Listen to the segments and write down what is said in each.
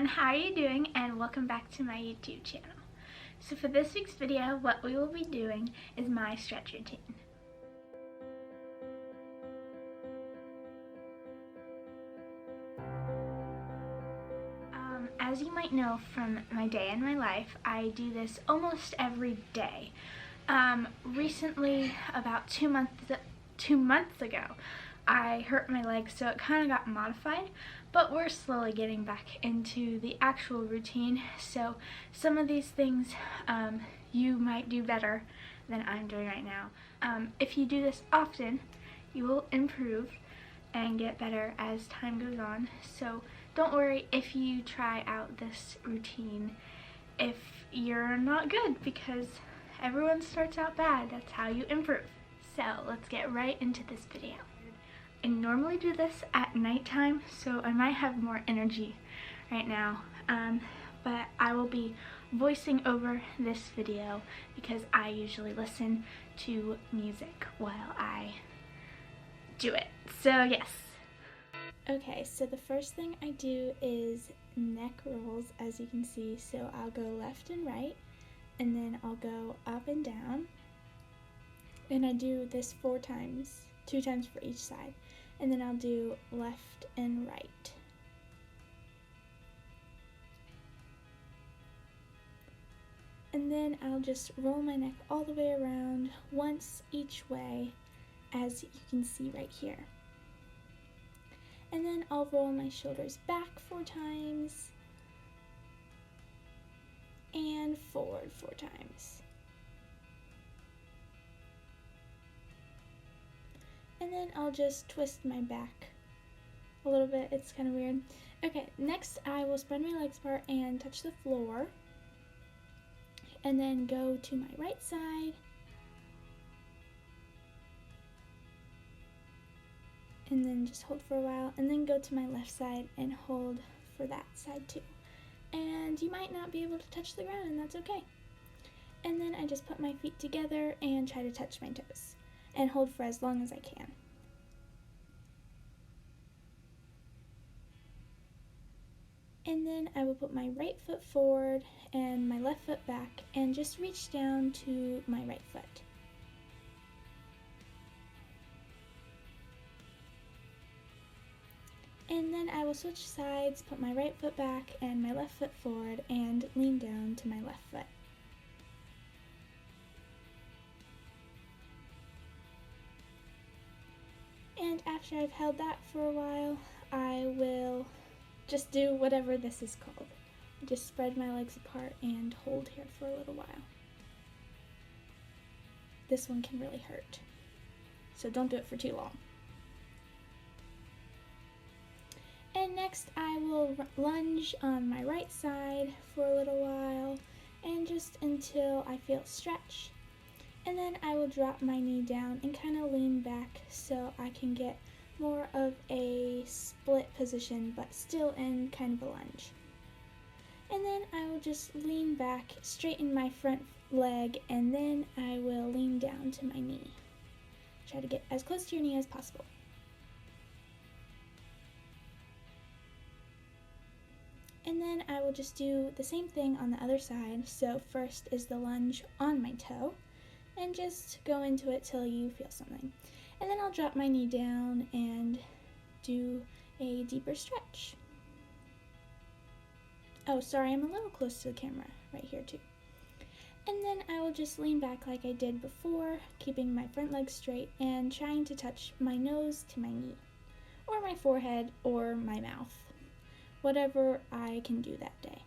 everyone, how are you doing? And welcome back to my YouTube channel. So for this week's video, what we will be doing is my stretch routine. As you might know from my day in my life, I do this almost every day. Recently, about two months ago, I hurt my leg, so it kind of got modified, but we're slowly getting back into the actual routine. So some of these things you might do better than I'm doing right now. If you do this often, you will improve and get better as time goes on. So don't worry if you try out this routine if you're not good, because everyone starts out bad. That's how you improve. So let's get right into this video. I normally do this at nighttime, so I might have more energy right now, but I will be voicing over this video because I usually listen to music while I do it. So yes. Okay, so the first thing I do is neck rolls, as you can see. So I'll go left and right, and then I'll go up and down, and I do this 4 times, 2 times for each side. And then I'll do left and right. And then I'll just roll my neck all the way around once each way, as you can see right here. And then I'll roll my shoulders back 4 times and forward 4 times. And then I'll just twist my back a little bit. It's kind of weird. Okay, next I will spread my legs apart and touch the floor. And then go to my right side. And then just hold for a while. And then go to my left side and hold for that side too. And you might not be able to touch the ground, and that's okay. And then I just put my feet together and try to touch my toes. And hold for as long as I can. And then I will put my right foot forward and my left foot back and just reach down to my right foot. And then I will switch sides, put my right foot back and my left foot forward and lean down to my left foot. And after I've held that for a while, I will just do whatever this is called. Just spread my legs apart and hold here for a little while. This one can really hurt, so don't do it for too long. And next I will lunge on my right side for a little while, and just until I feel stretch. And then I will drop my knee down and kind of lean back so I can get more of a split position, but still in kind of a lunge. And then I will just lean back, straighten my front leg, and then I will lean down to my knee. Try to get as close to your knee as possible. And then I will just do the same thing on the other side. So first is the lunge on my toe, and just go into it till you feel something. And then I'll drop my knee down and do a deeper stretch. Oh, sorry, I'm a little close to the camera right here too. And then I will just lean back like I did before, keeping my front leg straight and trying to touch my nose to my knee, or my forehead, or my mouth, whatever I can do that day.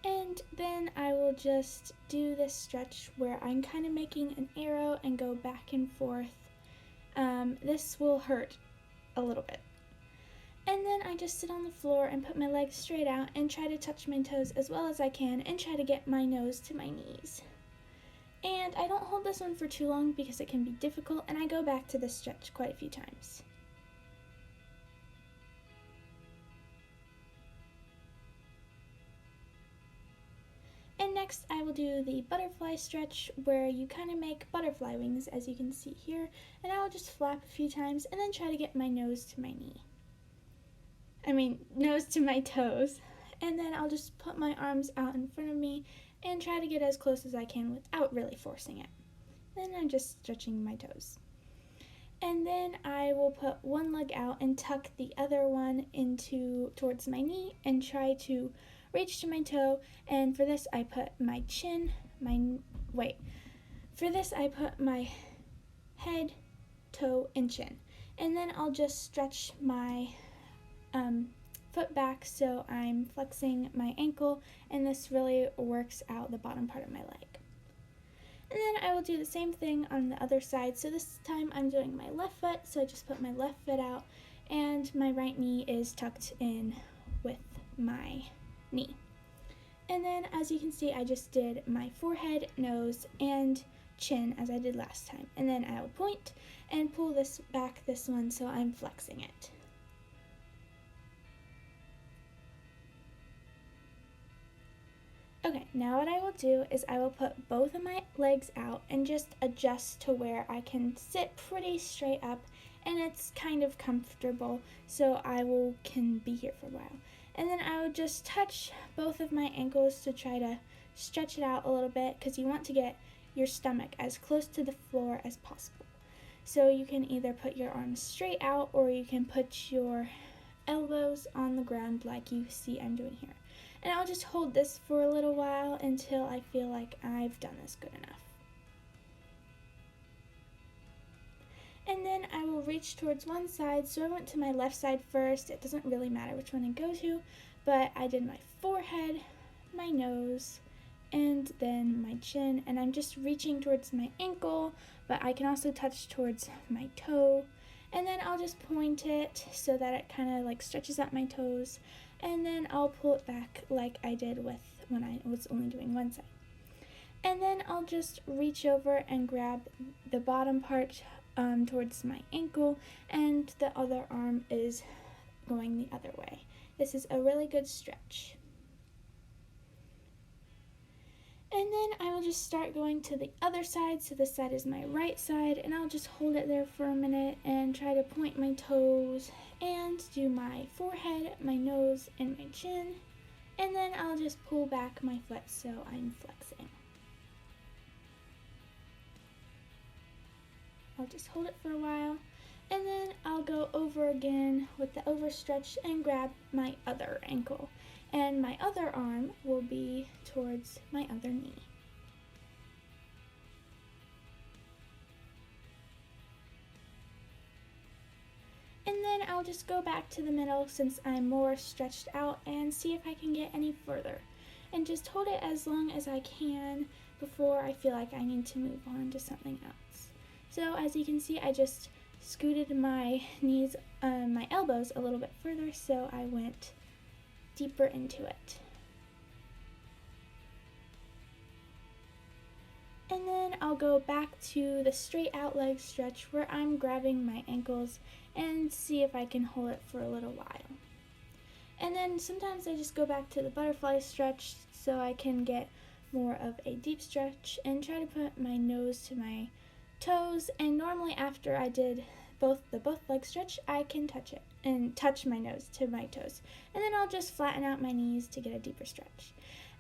And then I will just do this stretch where I'm kind of making an arrow and go back and forth. This will hurt a little bit. And then I just sit on the floor and put my legs straight out and try to touch my toes as well as I can and try to get my nose to my knees. And I don't hold this one for too long because it can be difficult, and I go back to this stretch quite a few times. And next I will do the butterfly stretch, where you kind of make butterfly wings, as you can see here, and I will just flap a few times and then try to get my nose to my knee. nose to my toes. And then I'll just put my arms out in front of me and try to get as close as I can without really forcing it. Then I'm just stretching my toes. And then I will put one leg out and tuck the other one towards my knee and try to reach to my toe. And for this I put my head, toe, and chin. And then I'll just stretch my foot back so I'm flexing my ankle, and this really works out the bottom part of my leg. And then I will do the same thing on the other side. So this time I'm doing my left foot, so I just put my left foot out and my right knee is tucked in with my knee. And then as you can see, I just did my forehead, nose, and chin as I did last time. And then I will point and pull this one, so I'm flexing it. Okay, now what I will do is I will put both of my legs out and just adjust to where I can sit pretty straight up and it's kind of comfortable, so can be here for a while. And then I will just touch both of my ankles to try to stretch it out a little bit, because you want to get your stomach as close to the floor as possible. So you can either put your arms straight out or you can put your elbows on the ground like you see I'm doing here. And I'll just hold this for a little while until I feel like I've done this good enough. And then I will reach towards one side, so I went to my left side first. It doesn't really matter which one I go to, but I did my forehead, my nose, and then my chin, and I'm just reaching towards my ankle, but I can also touch towards my toe. And then I'll just point it so that it kind of like stretches out my toes, and then I'll pull it back like I did when I was only doing one side. And then I'll just reach over and grab the bottom part towards my ankle, and the other arm is going the other way. This is a really good stretch. And then I will just start going to the other side. So this side is my right side, and I'll just hold it there for a minute and try to point my toes and do my forehead, my nose, and my chin. And then I'll just pull back my foot so I'm flexing. I'll just hold it for a while, and then I'll go over again with the overstretch and grab my other ankle. And my other arm will be towards my other knee. And then I'll just go back to the middle since I'm more stretched out and see if I can get any further. And just hold it as long as I can before I feel like I need to move on to something else. So as you can see, I just scooted my knees, my elbows a little bit further, so I went deeper into it. And then I'll go back to the straight out leg stretch where I'm grabbing my ankles and see if I can hold it for a little while. And then sometimes I just go back to the butterfly stretch so I can get more of a deep stretch and try to put my nose to my toes. And normally after I did both leg stretch, I can touch it and touch my nose to my toes. And then I'll just flatten out my knees to get a deeper stretch.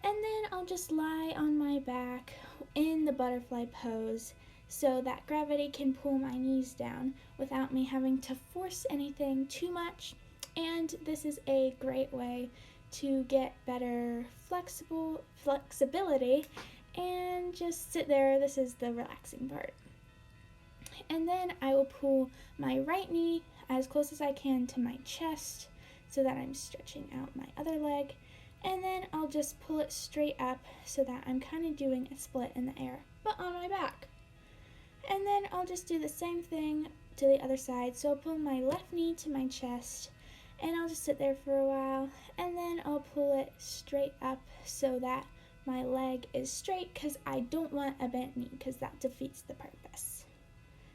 And then I'll just lie on my back in the butterfly pose so that gravity can pull my knees down without me having to force anything too much. And this is a great way to get better flexibility and just sit there. This is the relaxing part. And then I will pull my right knee as close as I can to my chest so that I'm stretching out my other leg. And then I'll just pull it straight up so that I'm kind of doing a split in the air, but on my back. And then I'll just do the same thing to the other side. So I'll pull my left knee to my chest, and I'll just sit there for a while. And then I'll pull it straight up so that my leg is straight, because I don't want a bent knee, because that defeats the purpose.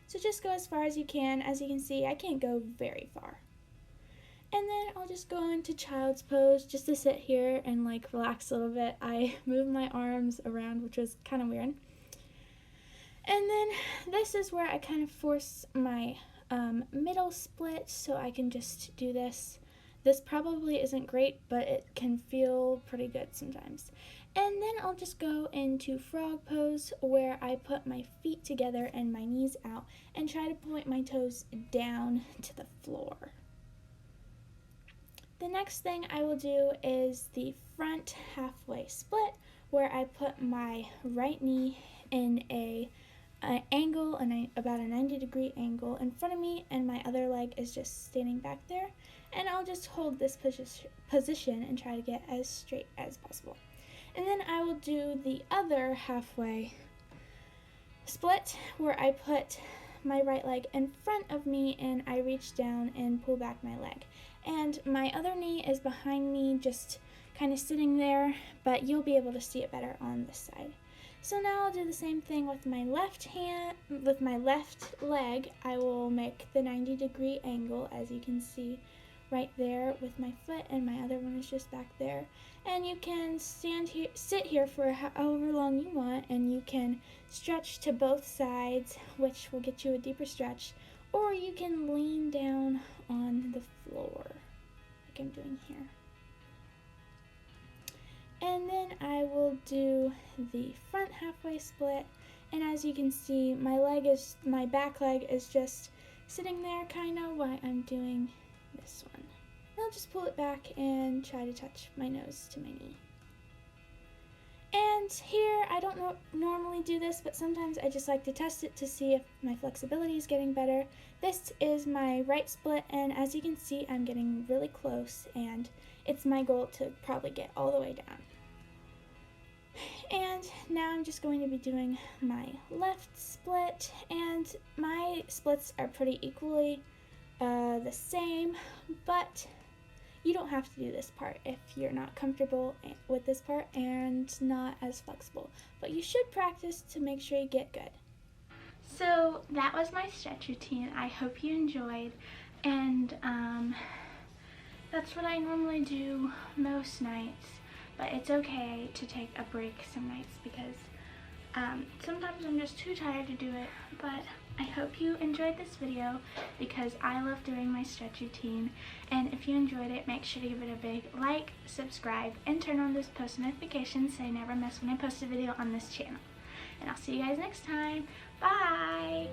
So just go as far as you can. As you can see, I can't go very far. And then I'll just go into child's pose just to sit here and like relax a little bit. I move my arms around, which was kind of weird. And then this is where I kind of force my middle split so I can just do this. This probably isn't great, but it can feel pretty good sometimes. And then I'll just go into frog pose, where I put my feet together and my knees out and try to point my toes down to the floor. The next thing I will do is the front halfway split, where I put my right knee in an angle, about a 90-degree angle in front of me, and my other leg is just standing back there. And I'll just hold this position and try to get as straight as possible. And then I will do the other halfway split, where I put my right leg in front of me and I reach down and pull back my leg. And my other knee is behind me, just kind of sitting there, but you'll be able to see it better on this side. So now I'll do the same thing with my left leg. I will make the 90-degree angle, as you can see right there with my foot, and my other one is just back there. And you can sit here for however long you want, and you can stretch to both sides, which will get you a deeper stretch, or you can lean down on the floor, like I'm doing here. And then I will do the front halfway split, and as you can see, my back leg is just sitting there kind of while I'm doing this one. I'll just pull it back and try to touch my nose to my knee. And here, I don't normally do this, but sometimes I just like to test it to see if my flexibility is getting better. This is my right split, and as you can see, I'm getting really close, and it's my goal to probably get all the way down. And now I'm just going to be doing my left split, and my splits are pretty equally the same, but you don't have to do this part if you're not comfortable with this part and not as flexible, but you should practice to make sure you get good. So that was my stretch routine. I hope you enjoyed, and that's what I normally do most nights, but it's okay to take a break some nights because sometimes I'm just too tired to do it. But I hope you enjoyed this video because I love doing my stretch routine, and if you enjoyed it, make sure to give it a big like, subscribe, and turn on those post notifications so you never miss when I post a video on this channel. And I'll see you guys next time. Bye!